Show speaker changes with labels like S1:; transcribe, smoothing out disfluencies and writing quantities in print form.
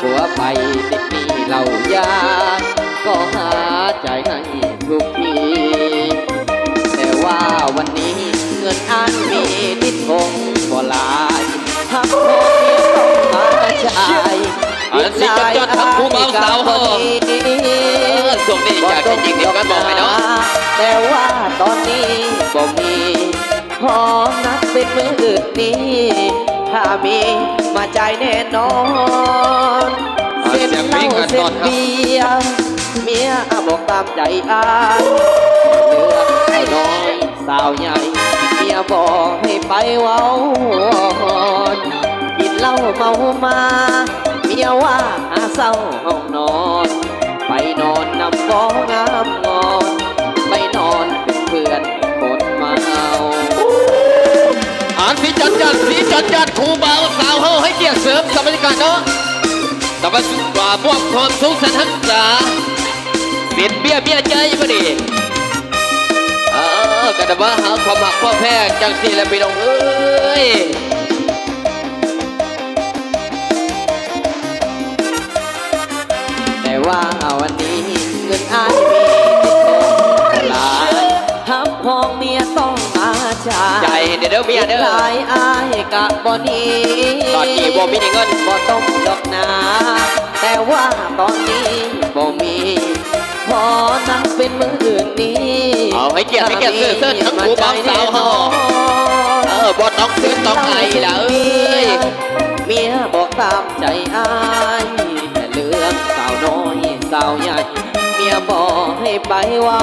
S1: ผัวไปติดหนี้เหล้ายาก็หาใจให้ทุกทีแต่ว่าวันนี้เงินอันมีนิดคงบ่หลายทั้งคนที่ต้องมาจ่าย
S2: อันสิจดทั้งผู้เบาสาวเฮอส่งนี่อยากจะยิงเดียวกันบอกไปเนาะ
S1: แต่ว่าตอนนี้บ่มีพอนักเป็นมืออื่นนี้ถ้ามีมาจ่ายแน่นอนเส้นเหล้าเส้นเบียร์เมียบอกตามใจอ้ายเลือกเอาน้อยสาวใหญ่เมียบอกให้ไปเว้ากินเหล้าเมามาเมียว่าหาเศร้าห้องนอนไปนอนนำก้องงามงอนไปนอนเป็นเพื่อนคนเมา
S2: อันสิจัดครูเบาสาวเฮาให้เกียรติเสริมกับบรรยากาศเนาะแต่ว่าสุดกว่าพวกความสูงสันทัศน์เสียดเบี้ยใจพอดีกันแต่ว่าหาความหักความแพงจังสิแล้วพี่น้องเอ้ย
S1: แต่ว่าวันนี้เงินอ้ายมีติดตัวหลายทับห้องเมียต้องมาจ่าย
S2: ใจเด้อเมียเด้อ
S1: หลายอ้ายกะบ่นี้
S2: ตอนนี้บ่มีเงิน
S1: บ่ต้องดอกนาแต่ว่าตอนนี้บ่มีพอนั่งเป็นมืออื่นนี้
S2: เอาให้เกียรติเสื้อทั้งครูเบาสาวเฮาบ่ต้องซื้อต้องไอละเอ้ย
S1: เมียบอกตามใจอ้ายแต่เรื่องสาวน้อยสาวใหญ่เมียบอกให้ไปเว้า